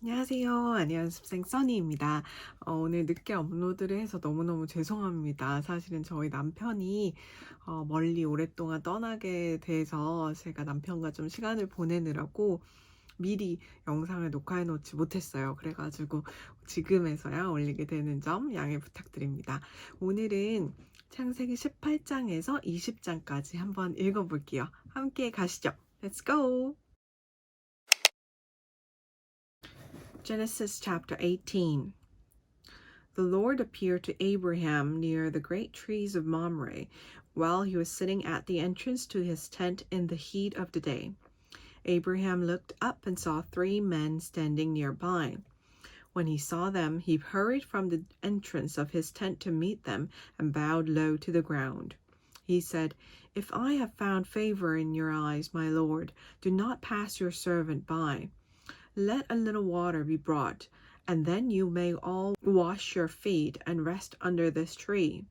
안녕하세요. 아내연습생 써니입니다. 오늘 늦게 업로드를 해서 너무너무 죄송합니다. 사실은 저희 남편이 멀리 오랫동안 떠나게 돼서 제가 남편과 좀 시간을 보내느라고 미리 영상을 녹화해 놓지 못했어요. 그래가지고 지금에서야 올리게 되는 점 양해 부탁드립니다. 오늘은 창세기 18장에서 20장까지 한번 읽어볼게요. 함께 가시죠. Let's go! Genesis chapter 18. The Lord appeared to Abraham near the great trees of Mamre, while he was sitting at the entrance to his tent in the heat of the day. Abraham looked up and saw 3 men standing nearby. When he saw them, he hurried from the entrance of his tent to meet them and bowed low to the ground. He said, "If I have found favor in your eyes, my Lord, do not pass your servant by. Let a little water be brought, and then you may all wash your feet and rest under this tree.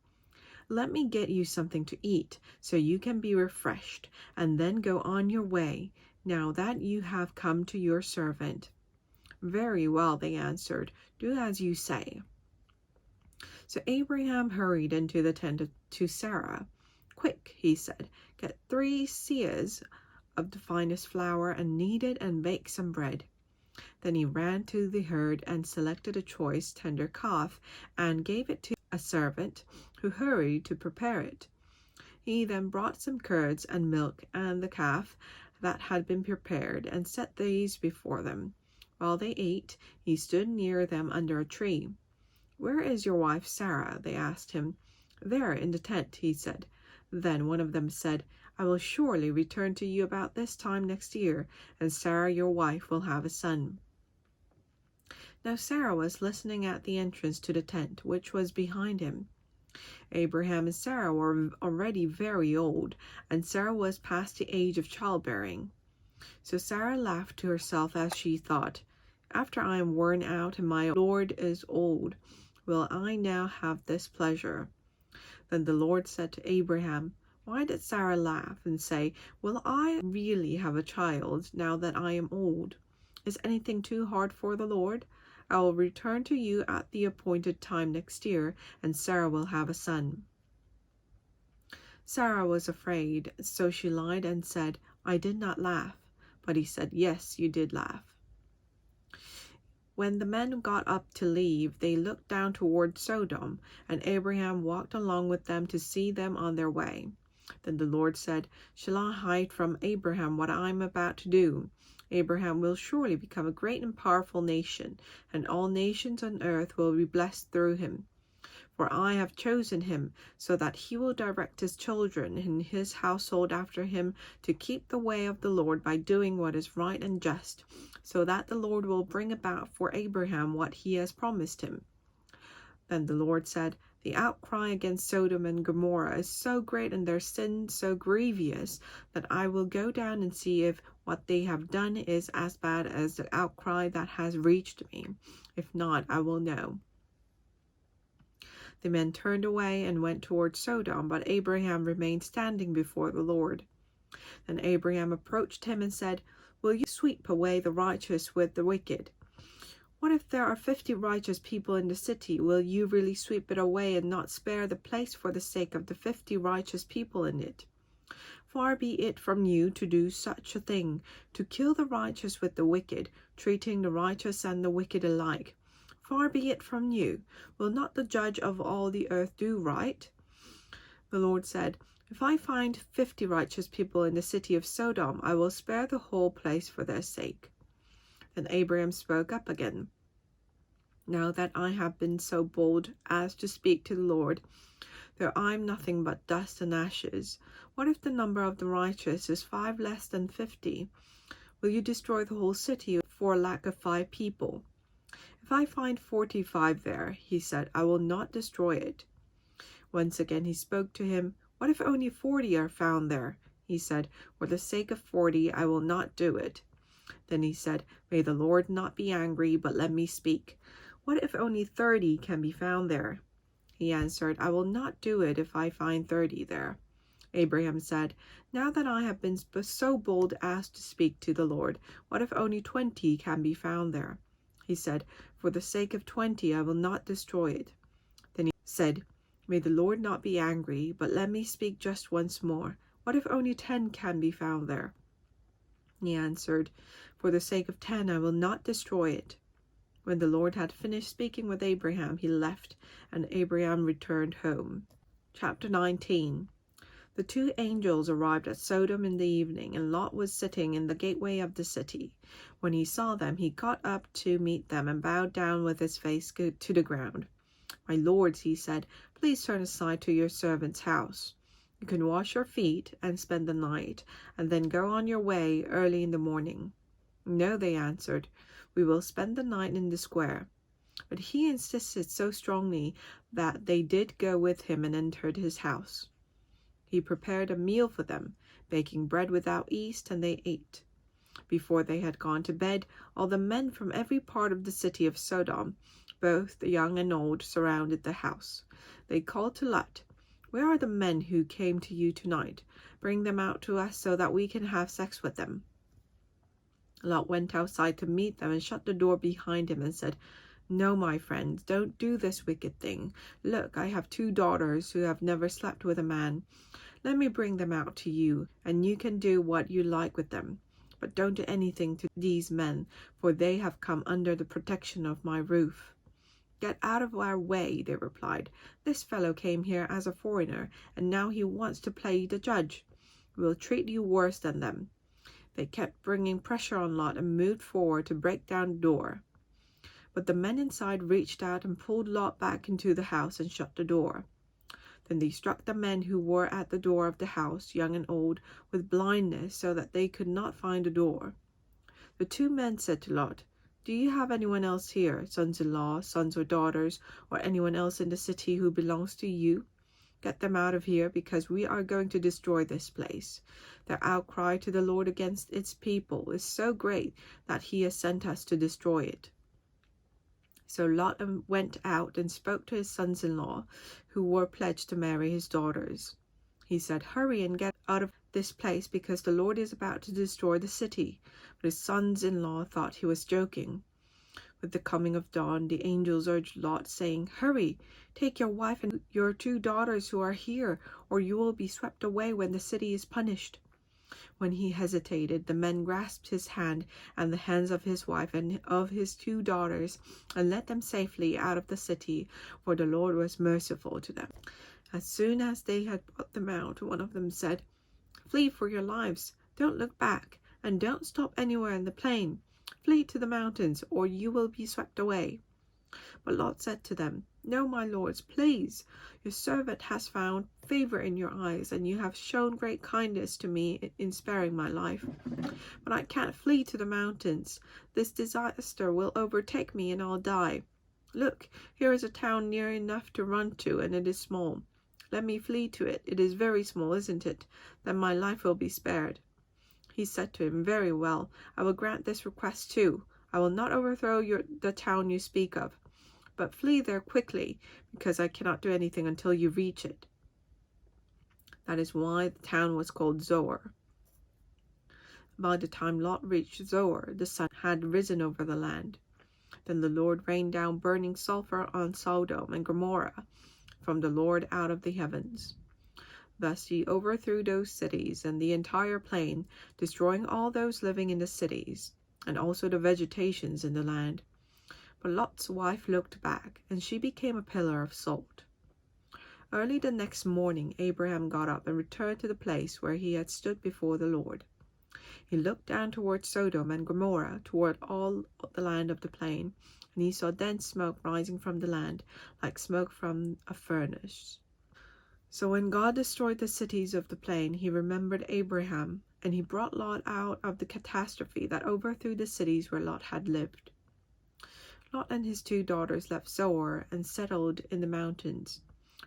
Let me get you something to eat, so you can be refreshed, and then go on your way, now that you have come to your servant." "Very well," they answered. "Do as you say." So Abraham hurried into the tent to Sarah. "Quick," he said, "get 3 seahs of the finest flour and knead it and bake some bread." Then he ran to the herd and selected a choice tender calf and gave it to a servant who hurried to prepare it. He then brought some curds and milk and the calf that had been prepared and set these before them. While they ate, he stood near them under a tree. "Where is your wife Sarah?" they asked him. "There in the tent," he said. Then one of them said, "I will surely return to you about this time next year, and Sarah your wife will have a son." Now Sarah was listening at the entrance to the tent, which was behind him. Abraham and Sarah were already very old, and Sarah was past the age of childbearing. So Sarah laughed to herself as she thought, "After I am worn out and my Lord is old, will I now have this pleasure?" Then the Lord said to Abraham, "Why did Sarah laugh and say, 'Will I really have a child now that I am old?' Is anything too hard for the Lord? I will return to you at the appointed time next year, and Sarah will have a son." Sarah was afraid, so she lied and said, "I did not laugh." But he said, "Yes, you did laugh." When the men got up to leave, they looked down toward Sodom, and Abraham walked along with them to see them on their way. Then the Lord said, "Shall I hide from Abraham what I am about to do? Abraham will surely become a great and powerful nation, and all nations on earth will be blessed through him. For I have chosen him, so that he will direct his children and his household after him to keep the way of the Lord by doing what is right and just, so that the Lord will bring about for Abraham what he has promised him." Then the Lord said, "The outcry against Sodom and Gomorrah is so great and their sin so grievous that I will go down and see if what they have done is as bad as the outcry that has reached me. If not, I will know." The men turned away and went toward Sodom, but Abraham remained standing before the Lord. Then Abraham approached him and said, "Will you sweep away the righteous with the wicked? What if there are 50 righteous people in the city? Will you really sweep it away and not spare the place for the sake of the 50 righteous people in it? Far be it from you to do such a thing, to kill the righteous with the wicked, treating the righteous and the wicked alike. Far be it from you. Will not the judge of all the earth do right?" The Lord said, "If I find 50 righteous people in the city of Sodom, I will spare the whole place for their sake." Then Abraham spoke up again. "Now that I have been so bold as to speak to the Lord, though I am nothing but dust and ashes, what if the number of the righteous is 5 less than 50? Will you destroy the whole city for lack of 5 people? If I find 45 there," he said, "I will not destroy it." Once again he spoke to him. "What if only 40 are found there?" He said, "For the sake of 40, I will not do it." Then he said, "May the Lord not be angry, but let me speak. What if only 30 can be found there?" He answered, "I will not do it if I find 30 there." Abraham said, "Now that I have been so bold as to speak to the Lord, what if only 20 can be found there?" He said, "For the sake of 20, I will not destroy it." Then he said, "May the Lord not be angry, but let me speak just once more. What if only 10 can be found there?" He answered, "For the sake of 10, I will not destroy it." When the Lord had finished speaking with Abraham, he left, and Abraham returned home. Chapter 19. The 2 angels arrived at Sodom in the evening, and Lot was sitting in the gateway of the city. When he saw them, he got up to meet them and bowed down with his face to the ground. "My lords," he said, "please turn aside to your servant's house. You can wash your feet and spend the night, and then go on your way early in the morning." "No," they answered, "we will spend the night in the square." But he insisted so strongly that they did go with him and entered his house. He prepared a meal for them, baking bread without yeast, and they ate. Before they had gone to bed, all the men from every part of the city of Sodom, both the young and old, surrounded the house. They called to Lot, "Where are the men who came to you tonight? Bring them out to us so that we can have sex with them." Lot went outside to meet them and shut the door behind him and said, "No, my friends, don't do this wicked thing. Look, I have 2 daughters who have never slept with a man. Let me bring them out to you, and you can do what you like with them. But don't do anything to these men, for they have come under the protection of my roof." "Get out of our way," they replied. "This fellow came here as a foreigner, and now he wants to play the judge. We'll treat you worse than them." They kept bringing pressure on Lot and moved forward to break down the door. But the men inside reached out and pulled Lot back into the house and shut the door. Then they struck the men who were at the door of the house, young and old, with blindness so that they could not find the door. The 2 men said to Lot, "Do you have anyone else here, sons-in-law, sons or daughters, or anyone else in the city who belongs to you? Get them out of here, because we are going to destroy this place. Their outcry to the Lord against its people is so great that he has sent us to destroy it." So Lot went out and spoke to his sons-in-law, who were pledged to marry his daughters. He said, "Hurry and get out of this place, because the Lord is about to destroy the city." But his sons-in-law thought he was joking. With the coming of dawn, the angels urged Lot, saying, "Hurry, take your wife and your 2 daughters who are here, or you will be swept away when the city is punished." When he hesitated, the men grasped his hand and the hands of his wife and of his 2 daughters and led them safely out of the city, for the Lord was merciful to them. As soon as they had brought them out, one of them said, "Flee for your lives. Don't look back, and don't stop anywhere in the plain. Flee to the mountains, or you will be swept away." But Lot said to them, "No, my lords, please. Your servant has found favor in your eyes, and you have shown great kindness to me in sparing my life. But I can't flee to the mountains. This disaster will overtake me, and I'll die. Look, here is a town near enough to run to, and it is small. Let me flee to it. It is very small, isn't it? Then my life will be spared." He said to him, "Very well, I will grant this request too. I will not overthrow the town you speak of, but flee there quickly, because I cannot do anything until you reach it." That is why the town was called Zoar. By the time Lot reached Zoar, the sun had risen over the land. Then the Lord rained down burning sulfur on Sodom and Gomorrah from the Lord out of the heavens. Thus he overthrew those cities and the entire plain, destroying all those living in the cities, and also the vegetations in the land. But Lot's wife looked back, and she became a pillar of salt. Early the next morning, Abraham got up and returned to the place where he had stood before the Lord. He looked down toward Sodom and Gomorrah, toward all the land of the plain, and he saw dense smoke rising from the land, like smoke from a furnace. So when God destroyed the cities of the plain, he remembered Abraham, and he brought Lot out of the catastrophe that overthrew the cities where Lot had lived. Lot and his 2 daughters left Zoar and settled in the mountains,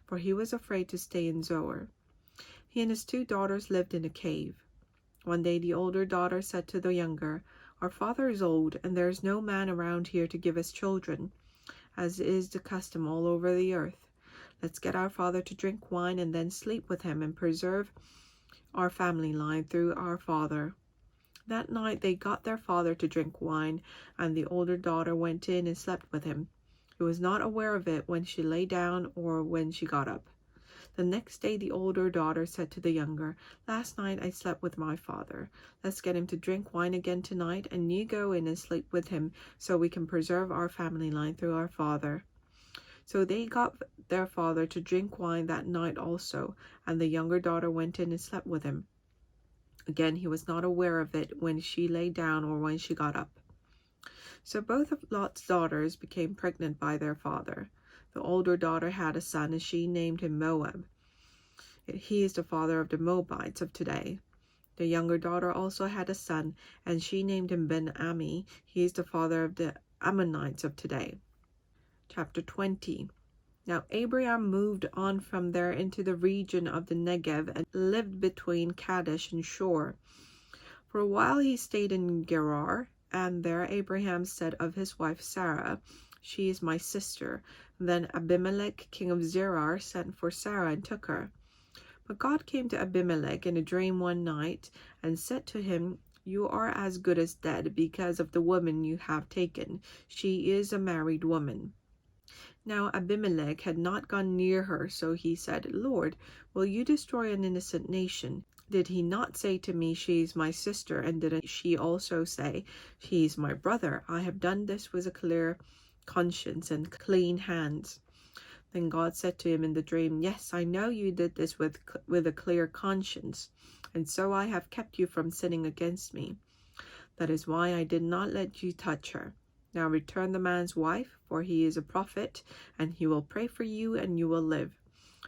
for he was afraid to stay in Zoar. He and his 2 daughters lived in a cave. One day the older daughter said to the younger, "Our father is old, and there is no man around here to give us children, as is the custom all over the earth. Let's get our father to drink wine and then sleep with him and preserve our family line through our father." That night they got their father to drink wine, and the older daughter went in and slept with him. He was not aware of it when she lay down or when she got up. The next day the older daughter said to the younger, "Last night I slept with my father. Let's get him to drink wine again tonight, and you go in and sleep with him so we can preserve our family line through our father." So they got their father to drink wine that night also, and the younger daughter went in and slept with him. Again, he was not aware of it when she lay down or when she got up. So both of Lot's daughters became pregnant by their father. The older daughter had a son, and she named him Moab. He is the father of the Moabites of today. The younger daughter also had a son, and she named him Ben-Ammi. He is the father of the Ammonites of today. Chapter 20. Now Abraham moved on from there into the region of the Negev and lived between Kadesh and Shur. For a while he stayed in Gerar, and there Abraham said of his wife Sarah, "She is my sister." Then Abimelech, king of Gerar, sent for Sarah and took her. But God came to Abimelech in a dream one night and said to him, "You are as good as dead because of the woman you have taken. She is a married woman." Now Abimelech had not gone near her, so he said, "Lord, will you destroy an innocent nation? Did he not say to me, 'She is my sister,' and didn't she also say, 'He is my brother'? I have done this with a clear conscience and clean hands." Then God said to him in the dream, "Yes, I know you did this with a clear conscience, and so I have kept you from sinning against me. That is why I did not let you touch her. Now return the man's wife, for he is a prophet, and he will pray for you, and you will live.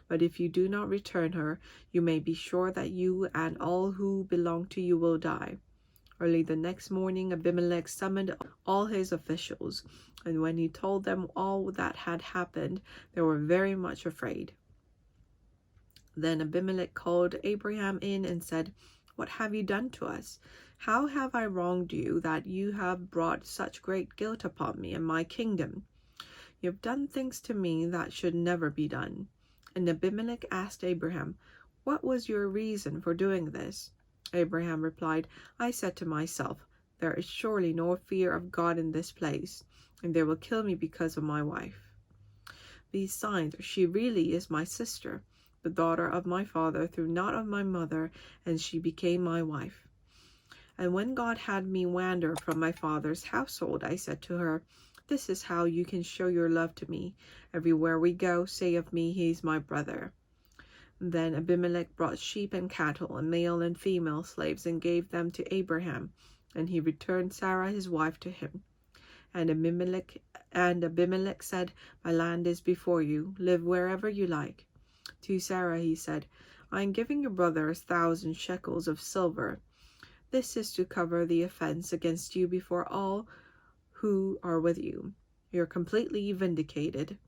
But if you do not return her, you may be sure that you and all who belong to you will die." Early the next morning, Abimelech summoned all his officials, and when he told them all that had happened, they were very much afraid. Then Abimelech called Abraham in and said, "What have you done to us? How have I wronged you that you have brought such great guilt upon me and my kingdom? You have done things to me that should never be done." And Abimelech asked Abraham, "What was your reason for doing this?" Abraham replied, "I said to myself, 'There is surely no fear of God in this place, and they will kill me because of my wife. Besides, she really is my sister, the daughter of my father through not of my mother, and she became my wife.' And when God had me wander from my father's household, I said to her, 'This is how you can show your love to me. Everywhere we go, say of me, he is my brother.' Then Abimelech brought sheep and cattle, and male and female slaves, and gave them to Abraham, and he returned Sarah his wife to him. And Abimelech said, 'My land is before you. Live wherever you like.' To Sarah he said, 'I am giving your brother 1,000 shekels of silver. This is to cover the offense against you before all who are with you. You are completely vindicated.'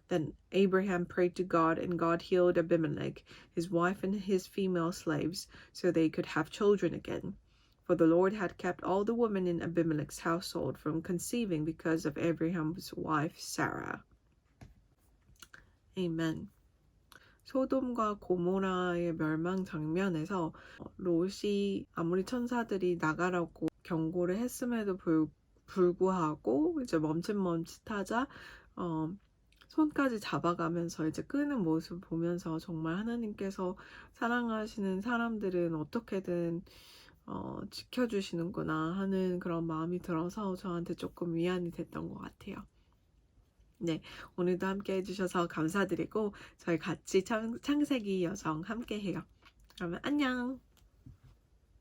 Then Abraham prayed to God, and God healed Abimelech, his wife, and his female slaves, so they could have children again. For the Lord had kept all the women in Abimelech's household from conceiving because of Abraham's wife Sarah. Amen. 소돔과 고모라의 멸망 장면에서 롯이 아무리 천사들이 나가라고 경고를 했음에도 불구하고 이제 멈칫멈칫하자 손까지 잡아가면서 이제 끄는 모습 보면서 정말 하나님께서 사랑하시는 사람들은 어떻게든 지켜주시는구나 하는 그런 마음이 들어서 저한테 조금 위안이 됐던 것 같아요. 네, 오늘도 함께 해주셔서 감사드리고 저희 같이 창세기 여정 함께 해요. 그러면 안녕!